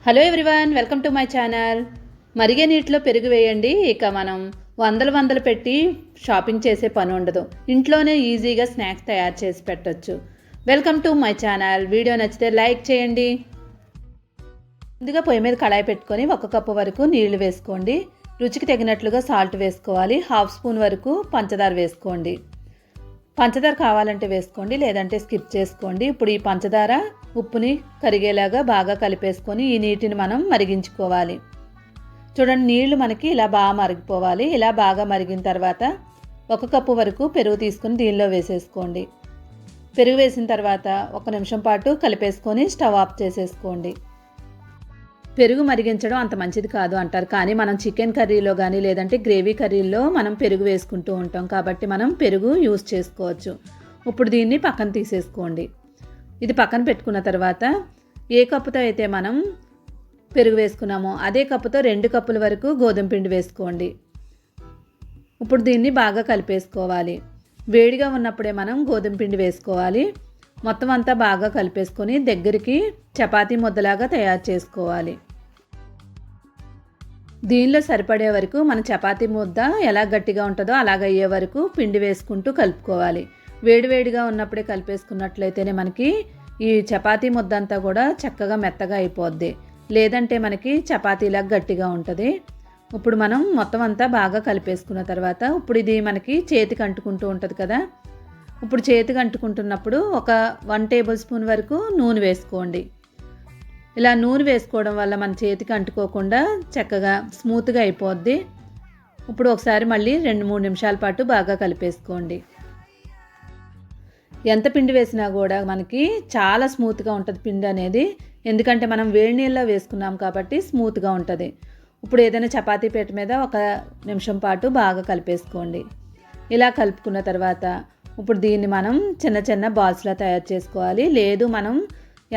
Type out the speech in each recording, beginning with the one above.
Hello everyone, welcome to my channel. మరిగే నీటిలో పెరుగు వేయండి. ఇక మనం వందలు పెట్టి షాపింగ్ చేసే పని ఉండదు. ఇంట్లోనే ఈజీగా స్నాక్స్ తయారు చేసి పెట్టొచ్చు. Welcome to my channel. Video నచ్చితే లైక్ చేయండి. ముందుగా పొయ్యి మీద కడాయి పెట్టుకొని 1 కప్పు వరకు నీళ్లు వేసుకోండి. రుచికి తగినట్లుగా సాల్ట్ వేసుకోవాలి. 1/2 స్పూన్ వరకు పంచదార వేసుకోండి. పంచదార కావాలంటే వేసుకోండి, లేదంటే స్కిప్ చేసుకోండి. ఇప్పుడు ఈ పంచదార ఉప్పుని కరిగేలాగా బాగా కలిపేసుకొని ఈ నీటిని మనం మరిగించుకోవాలి. చూడండి, నీళ్లు మనకి ఇలా బాగా మరిగిపోవాలి. ఇలా బాగా మరిగిన తర్వాత 1 కప్పు వరకు పెరుగు తీసుకొని దీనిలో వేసేసుకోండి. పెరుగు వేసిన తర్వాత 1 నిమిషం పాటు కలిపేసుకొని స్టవ్ ఆఫ్ చేసేసుకోండి. పెరుగు మరిగించడం అంత మంచిది కాదు అంటారు, కానీ మనం చికెన్ కర్రీలో కానీ లేదంటే గ్రేవీ కర్రీలో మనం పెరుగు వేసుకుంటూ ఉంటాం కాబట్టి మనం పెరుగు యూస్ చేసుకోవచ్చు. ఇప్పుడు దీన్ని పక్కన తీసేసుకోండి. ఇది పక్కన పెట్టుకున్న తర్వాత ఏ కప్పుతో అయితే మనం పెరుగు వేసుకున్నామో అదే కప్పుతో 2 కప్పుల వరకు గోధుమ పిండి వేసుకోండి. ఇప్పుడు దీన్ని బాగా కలిపేసుకోవాలి. వేడిగా ఉన్నప్పుడే మనం గోధుమ పిండి వేసుకోవాలి. మొత్తం అంతా బాగా కలిపేసుకొని దగ్గరికి చపాతీ ముద్దలాగా తయారు చేసుకోవాలి. దీనిలో సరిపడే వరకు మన చపాతీ ముద్ద ఎలా గట్టిగా ఉంటుందో అలాగ అయ్యే వరకు పిండి వేసుకుంటూ కలుపుకోవాలి. వేడివేడిగా ఉన్నప్పుడే కలిపేసుకున్నట్లయితేనే మనకి ఈ చపాతీ ముద్ద అంతా కూడా చక్కగా మెత్తగా అయిపోద్ది, లేదంటే మనకి చపాతీలాగా గట్టిగా ఉంటుంది. ఇప్పుడు మనం మొత్తం అంతా బాగా కలిపేసుకున్న తర్వాత ఇప్పుడు ఇది మనకి చేతికి అంటుకుంటూ ఉంటుంది కదా. ఇప్పుడు చేతికి అంటుకుంటున్నప్పుడు ఒక 1 టేబుల్ స్పూన్ వరకు నూనె వేసుకోండి. ఇలా నూనె వేసుకోవడం వల్ల మన చేతికి అంటుకోకుండా చక్కగా స్మూత్గా అయిపోద్ది. ఇప్పుడు ఒకసారి మళ్ళీ 2-3 నిమిషాల పాటు బాగా కలిపేసుకోండి. ఎంత పిండి వేసినా కూడా మనకి చాలా స్మూత్గా ఉంటుంది పిండి అనేది, ఎందుకంటే మనం వేడి నీళ్ళలో వేసుకున్నాం కాబట్టి స్మూత్గా ఉంటుంది. ఇప్పుడు ఏదైనా చపాతీ పీట మీద 1 నిమిషం పాటు బాగా కలిపేసుకోండి. ఇలా కలుపుకున్న తర్వాత ఇప్పుడు దీన్ని మనం చిన్న చిన్న బాల్స్లా తయారు చేసుకోవాలి. లేదు మనం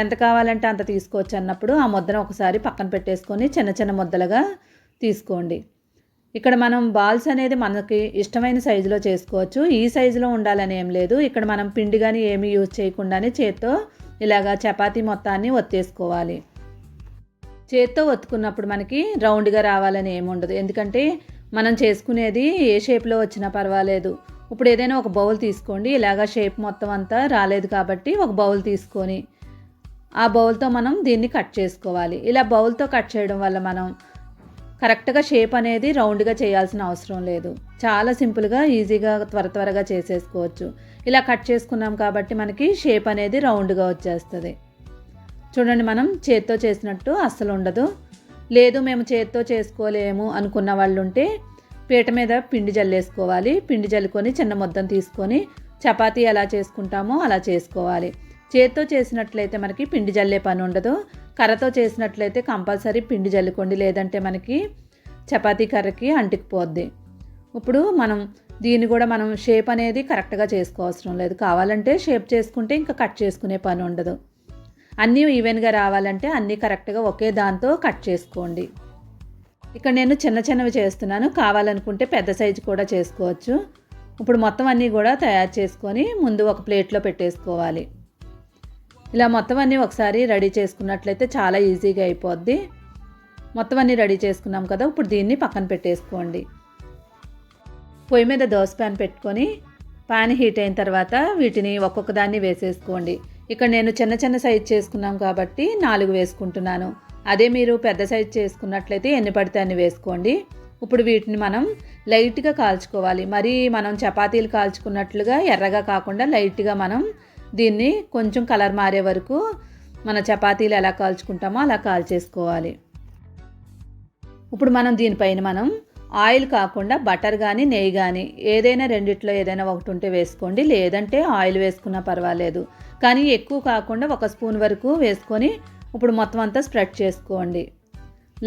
ఎంత కావాలంటే అంత తీసుకోవచ్చు అన్నప్పుడు ఆ ముద్దను ఒకసారి పక్కన పెట్టేసుకొని చిన్న చిన్న ముద్దలుగా తీసుకోండి. ఇక్కడ మనం బాల్స్ అనేది మనకి ఇష్టమైన సైజులో చేసుకోవచ్చు. ఈ సైజులో ఉండాలని ఏం లేదు. ఇక్కడ మనం పిండి కానీ ఏమీ యూజ్ చేయకుండానే చేత్తో ఇలాగా చపాతీ మొత్తాన్ని ఒత్తేసుకోవాలి. చేత్తో ఒత్తుకున్నప్పుడు మనకి రౌండ్గా రావాలని ఏముండదు, ఎందుకంటే మనం చేసుకునేది ఏ షేప్లో వచ్చినా పర్వాలేదు. ఇప్పుడు ఏదైనా ఒక బౌల్ తీసుకోండి. ఇలాగా షేప్ మొత్తం అంతా రాలేదు కాబట్టి ఒక బౌల్ తీసుకొని ఆ బౌల్తో మనం దీన్ని కట్ చేసుకోవాలి. ఇలా బౌల్తో కట్ చేయడం వల్ల మనం కరెక్ట్గా షేప్ అనేది రౌండ్గా చేయాల్సిన అవసరం లేదు. చాలా సింపుల్గా ఈజీగా త్వరగా చేసేసుకోవచ్చు. ఇలా కట్ చేసుకున్నాం కాబట్టి మనకి షేప్ అనేది రౌండ్గా వచ్చేస్తుంది. చూడండి, మనం చేత్తో చేసినట్టు అస్సలు ఉండదు. లేదు మేము చేత్తో చేసుకోలేము అనుకున్న వాళ్ళు ఉంటే పీట మీద పిండి జల్లేసుకోవాలి. పిండి జల్లుకొని చిన్న ముద్దను తీసుకొని చపాతీ ఎలా చేసుకుంటామో అలా చేసుకోవాలి. చేత్తో చేసినట్లయితే మనకి పిండి జల్లే పని ఉండదు. కర్రతో చేసినట్లయితే కంపల్సరీ పిండి జల్లుకోండి, లేదంటే మనకి చపాతీ కర్రకి అంటుకుపోద్ది. ఇప్పుడు దీన్ని కూడా మనం షేప్ అనేది కరెక్ట్గా చేసుకోవసరం లేదు. కావాలంటే షేప్ చేసుకుంటే ఇంకా కట్ చేసుకునే పని ఉండదు. అన్నీ ఈవెన్గా రావాలంటే అన్నీ కరెక్ట్గా ఒకే దాంతో కట్ చేసుకోండి. ఇక్కడ నేను చిన్నవి చేస్తున్నాను, కావాలనుకుంటే పెద్ద సైజు కూడా చేసుకోవచ్చు. ఇప్పుడు మొత్తం అన్నీ కూడా తయారు చేసుకొని ముందు ఒక ప్లేట్లో పెట్టేసుకోవాలి. ఇలా మొత్తం అన్నీ ఒకసారి రెడీ చేసుకున్నట్లయితే చాలా ఈజీగా అయిపోద్ది. మొత్తం అన్నీ రెడీ చేసుకున్నాం కదా, ఇప్పుడు దీన్ని పక్కన పెట్టేసుకోండి. పొయ్యి మీద దోస ప్యాన్ పెట్టుకొని ప్యాన్ హీట్ అయిన తర్వాత వీటిని ఒక్కొక్క దాన్ని వేసేసుకోండి. ఇక్కడ నేను చిన్న సైజు చేసుకున్నాం కాబట్టి 4 వేసుకుంటున్నాను. అదే మీరు పెద్ద సైజు చేసుకున్నట్లయితే ఎన్ని పడితే అన్ని వేసుకోండి. ఇప్పుడు వీటిని మనం లైట్గా కాల్చుకోవాలి. మరి మనం చపాతీలు కాల్చుకున్నట్లుగా ఎర్రగా కాకుండా లైట్గా మనం దీన్ని కొంచెం కలర్ మారే వరకు మన చపాతీలు ఎలా కాల్చుకుంటామో అలా కాల్చేసుకోవాలి. ఇప్పుడు దీనిపైన ఆయిల్ కాకుండా బటర్ కానీ నెయ్యి కానీ ఏదైనా రెండిట్లో ఏదైనా ఒకటి ఉంటే వేసుకోండి, లేదంటే ఆయిల్ వేసుకున్నా పర్వాలేదు. కానీ ఎక్కువ కాకుండా 1 స్పూన్ వరకు వేసుకొని ఇప్పుడు మొత్తం అంతా స్ప్రెడ్ చేసుకోండి.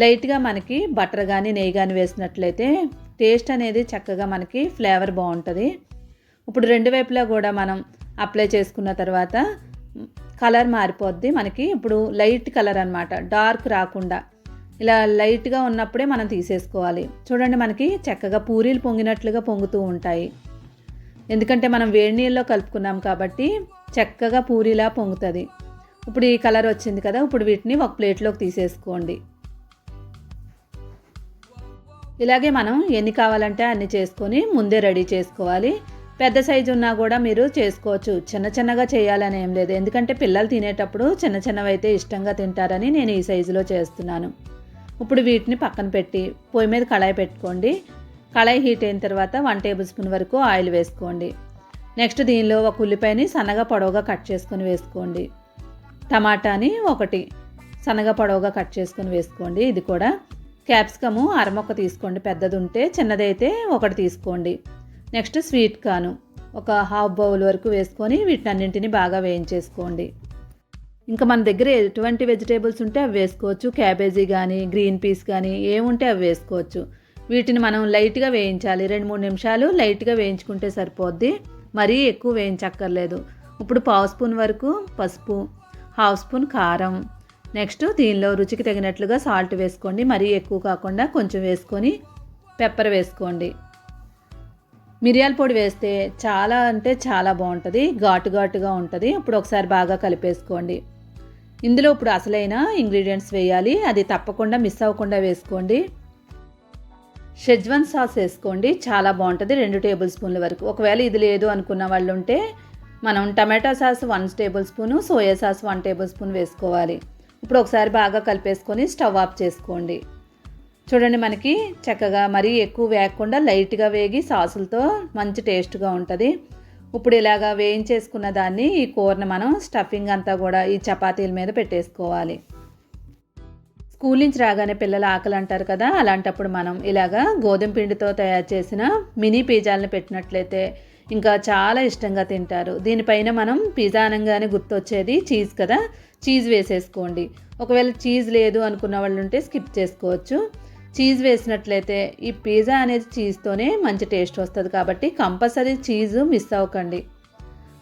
లైట్గా మనకి బటర్ కానీ నెయ్యి కానీ వేసినట్లయితే టేస్ట్ అనేది చక్కగా మనకి ఫ్లేవర్ బాగుంటుంది. ఇప్పుడు 2 వైపులా కూడా మనం అప్లై చేసుకున్న తర్వాత కలర్ మారిపోద్ది మనకి. ఇప్పుడు లైట్ కలర్ అన్నమాట, డార్క్ రాకుండా ఇలా లైట్గా ఉన్నప్పుడే మనం తీసేసుకోవాలి. చూడండి, మనకి చక్కగా పూరీలు పొంగినట్లుగా పొంగుతూ ఉంటాయి. ఎందుకంటే మనం వేడి నీళ్ళలో కలుపుకున్నాం కాబట్టి చక్కగా పూరీలా పొంగుతుంది. ఇప్పుడు ఈ కలర్ వచ్చింది కదా, ఇప్పుడు వీటిని ఒక ప్లేట్లోకి తీసేసుకోండి. ఇలాగే మనం ఎన్ని కావాలంటే అన్ని చేసుకొని ముందే రెడీ చేసుకోవాలి. పెద్ద సైజు ఉన్నా కూడా మీరు చేసుకోవచ్చు, చిన్న చిన్నగా చేయాలని ఏం లేదు. ఎందుకంటే పిల్లలు తినేటప్పుడు చిన్న చిన్నవి అయితే ఇష్టంగా తింటారని నేను ఈ సైజులో చేస్తున్నాను. ఇప్పుడు వీటిని పక్కన పెట్టి పొయ్యి మీద కళాయి పెట్టుకోండి. కళాయి హీట్ అయిన తర్వాత 1 టేబుల్ స్పూన్ వరకు ఆయిల్ వేసుకోండి. నెక్స్ట్ దీనిలో ఒక ఉల్లిపాయని సన్నగా పొడవుగా కట్ చేసుకొని వేసుకోండి. టమాటాని ఒకటి సన్నగా పొడవుగా కట్ చేసుకొని వేసుకోండి. ఇది కూడా క్యాప్సికము అరమొక్క తీసుకోండి, పెద్దది ఉంటే, చిన్నదైతే ఒకటి తీసుకోండి. నెక్స్ట్ స్వీట్ కార్న్ ఒక హాఫ్ బౌల్ వరకు వేసుకొని వీటన్నింటిని బాగా వేయించేసుకోండి. ఇంకా మన దగ్గర ఎటువంటి వెజిటేబుల్స్ ఉంటే అవి వేసుకోవచ్చు. క్యాబేజీ కానీ గ్రీన్ పీస్ కానీ ఏముంటే అవి వేసుకోవచ్చు. వీటిని మనం లైట్గా వేయించాలి. 2-3 నిమిషాలు లైట్గా వేయించుకుంటే సరిపోద్ది, మరీ ఎక్కువ వేయించక్కర్లేదు. ఇప్పుడు 1/2 స్పూన్ వరకు పసుపు, 1/2 స్పూన్ కారం, నెక్స్ట్ దీనిలో రుచికి తగినట్లుగా సాల్ట్ వేసుకోండి. మరీ ఎక్కువ కాకుండా కొంచెం వేసుకొని పెప్పర్ వేసుకోండి. మిరియాల పొడి వేస్తే చాలా అంటే చాలా బాగుంటుంది, ఘాటు ఘాటుగా ఉంటుంది. ఇప్పుడు ఒకసారి బాగా కలిపేసుకోండి. ఇందులో ఇప్పుడు అసలైన ఇంగ్రీడియంట్స్ వేయాలి, అది తప్పకుండా మిస్ అవ్వకుండా వేసుకోండి. షెజ్వాన్ సాస్ వేసుకోండి, చాలా బాగుంటుంది, 2 టేబుల్ స్పూన్ల వరకు. ఒకవేళ ఇది లేదు అనుకున్న వాళ్ళు ఉంటే మనం టమాటా sauce 1 table spoon, soya sauce 1 table spoon వేసుకోవాలి. ఇప్పుడు ఒకసారి బాగా కలిపేసుకొని స్టవ్ ఆఫ్ చేసుకోండి. చూడండి, మనకి చక్కగా మరీ ఎక్కువ వేగకుండా లైట్గా వేగి సాసులతో మంచి టేస్ట్గా ఉంటుంది. ఇప్పుడు ఇలాగా వేయించేసుకున్న దాన్ని ఈ కూరని మనం స్టఫింగ్ అంతా కూడా ఈ చపాతీల మీద పెట్టేసుకోవాలి. స్కూల్ నుంచి రాగానే పిల్లలు ఆకలి అంటారు కదా, అలాంటప్పుడు మనం ఇలాగా గోధుమ పిండితో తయారు చేసిన మినీ పిజ్జాలను పెట్టినట్లయితే ఇంకా చాలా ఇష్టంగా తింటారు. దీనిపైన మనం పిజ్జా అనగానే గుర్తొచ్చేది చీజ్ కదా, చీజ్ వేసేసుకోండి. ఒకవేళ చీజ్ లేదు అనుకున్న వాళ్ళు ఉంటే స్కిప్ చేసుకోవచ్చు. చీజ్ వేసినట్లయితే ఈ పిజ్జా అనేది చీజ్తోనే మంచి టేస్ట్ వస్తుంది, కాబట్టి కంపల్సరీ చీజ్ మిస్ అవ్వకండి.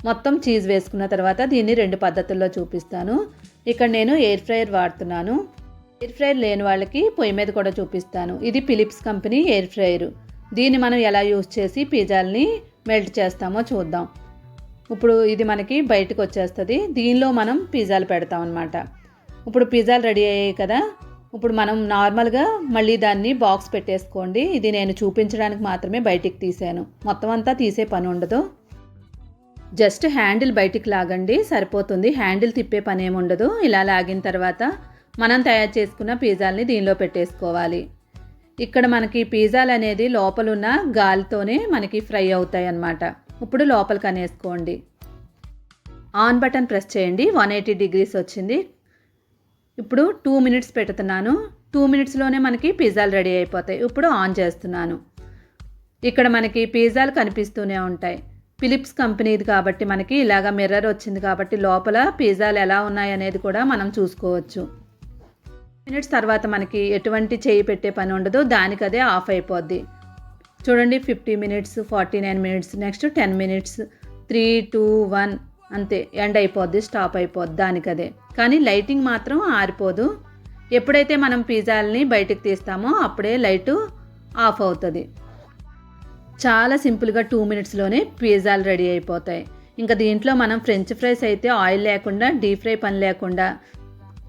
మొత్తం చీజ్ వేసుకున్న తర్వాత దీన్ని 2 పద్ధతుల్లో చూపిస్తాను. ఇక్కడ నేను ఎయిర్ ఫ్రైయర్ వాడుతున్నాను. ఎయిర్ ఫ్రైయర్ లేని వాళ్ళకి పొయ్యి మీద కూడా చూపిస్తాను. ఇది ఫిలిప్స్ కంపెనీ ఎయిర్ ఫ్రైయర్. దీన్ని మనం ఎలా యూజ్ చేసి పిజ్జాల్ని మెల్ట్ చేస్తామో చూద్దాం. ఇప్పుడు ఇది మనకి బయటకు వచ్చేస్తుంది. దీనిలో మనం పిజ్జాలు పెడతాం అన్నమాట. ఇప్పుడు పిజ్జాలు రెడీ అయ్యాయి కదా, ఇప్పుడు మనం నార్మల్గా మళ్ళీ దాన్ని బాక్స్ పెట్టేసుకోండి. ఇది నేను చూపించడానికి మాత్రమే బయటికి తీసాను, మొత్తం అంతా తీసే పని ఉండదు. జస్ట్ హ్యాండిల్ బయటికి లాగండి సరిపోతుంది, హ్యాండిల్ తిప్పే పని ఏమి ఉండదు. ఇలా లాగిన తర్వాత మనం తయారు చేసుకున్న పిజ్జాల్ని దీనిలో పెట్టేసుకోవాలి. ఇక్కడ మనకి పిజ్జాలు అనేది లోపలున్న గాలితోనే మనకి ఫ్రై అవుతాయి అన్నమాట. ఇప్పుడు లోపలికి అనేసుకోండి. ఆన్ బటన్ ప్రెస్ చేయండి. 180 డిగ్రీస్ వచ్చింది. ఇప్పుడు 2 మినిట్స్ పెడుతున్నాను. 2 మినిట్స్లోనే మనకి పిజ్జాలు రెడీ అయిపోతాయి. ఇప్పుడు ఆన్ చేస్తున్నాను. ఇక్కడ మనకి పిజ్జాలు కనిపిస్తూనే ఉంటాయి. ఫిలిప్స్ కంపెనీది కాబట్టి మనకి ఇలాగ మిర్రర్ వచ్చింది కాబట్టి లోపల పిజ్జాలు ఎలా ఉన్నాయి అనేది కూడా మనం చూసుకోవచ్చు. మినిట్స్ తర్వాత మనకి ఎటువంటి చేయి పెట్టే పని ఉండదు, దానికదే ఆఫ్ అయిపోద్ది. చూడండి, 50 మినిట్స్, 49 మినిట్స్, నెక్స్ట్ 10 మినిట్స్, 3, 2, 1 అంతే, ఎండ్ అయిపోద్ది, స్టాప్ అయిపోద్ది దానికదే. కానీ లైటింగ్ మాత్రం ఆరిపోదు. ఎప్పుడైతే మనం పిజ్జాలని బయటకు తీస్తామో అప్పుడే లైటు ఆఫ్ అవుతుంది. చాలా సింపుల్గా 2 మినిట్స్లోనే పిజ్జాలు రెడీ అయిపోతాయి. ఇంకా దీంట్లో మనం ఫ్రెంచ్ ఫ్రైస్ అయితే ఆయిల్ లేకుండా, డీప్ ఫ్రై పని లేకుండా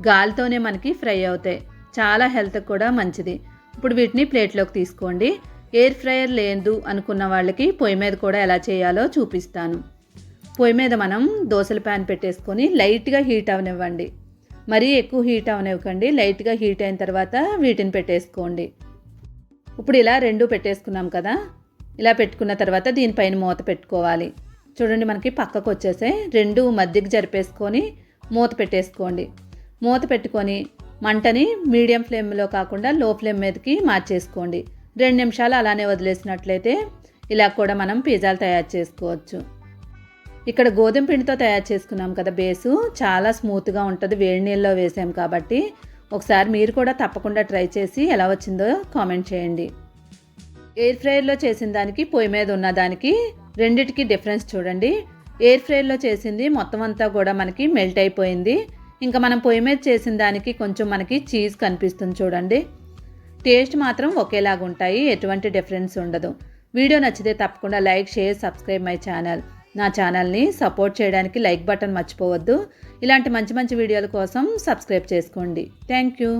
గాలితోనే మనకి ఫ్రై అవుతాయి. చాలా హెల్త్కి కూడా మంచిది. ఇప్పుడు వీటిని ప్లేట్లోకి తీసుకోండి. ఎయిర్ ఫ్రైయర్ లేదు అనుకున్న వాళ్ళకి పొయ్యి మీద కూడా ఎలా చేయాలో చూపిస్తాను. పొయ్యి మీద మనం దోశల ప్యాన్ పెట్టేసుకొని లైట్గా హీట్ అవనివ్వండి. మరీ ఎక్కువ హీట్ అవనివ్వకండి, లైట్గా హీట్ అయిన తర్వాత వీటిని పెట్టేసుకోండి. ఇప్పుడు ఇలా 2 పెట్టేసుకున్నాం కదా, ఇలా పెట్టుకున్న తర్వాత దీనిపైన మూత పెట్టుకోవాలి. చూడండి, మనకి పక్కకు వచ్చేసాయి. 2 మధ్యకి జరిపేసుకొని మూత పెట్టేసుకోండి. మూత పెట్టుకొని మంటని మీడియం ఫ్లేమ్లో కాకుండా లో ఫ్లేమ్ మీదకి మార్చేసుకోండి. 2 నిమిషాలు అలానే వదిలేసినట్లయితే ఇలా కూడా మనం పిజ్జాలు తయారు చేసుకోవచ్చు. ఇక్కడ గోధుమ పిండితో తయారు చేసుకున్నాం కదా బేసు, చాలా స్మూత్గా ఉంటుంది, వేడి నీళ్ళలో వేసాం కాబట్టి. ఒకసారి మీరు కూడా తప్పకుండా ట్రై చేసి ఎలా వచ్చిందో కామెంట్ చేయండి. ఎయిర్ ఫ్రైయర్లో చేసిన దానికి పొయ్యి మీద ఉన్న దానికి రెండిటికి డిఫరెన్స్ చూడండి. ఎయిర్ ఫ్రైయర్లో చేసింది మొత్తం అంతా కూడా మనకి మెల్ట్ అయిపోయింది. ఇంకా మనం పొయ్యి మీద చేసిన దానికి కొంచెం మనకి చీజ్ కనిపిస్తుంది చూడండి. టేస్ట్ మాత్రం ఒకేలాగా ఉంటాయి, ఎటువంటి డిఫరెన్స్ ఉండదు. వీడియో నచ్చితే తప్పకుండా like, share, subscribe my channel. నా ఛానల్ని సపోర్ట్ చేయడానికి లైక్ బటన్ మర్చిపోవద్దు. ఇలాంటి మంచి మంచి వీడియోల కోసం సబ్స్క్రైబ్ చేసుకోండి. Thank you.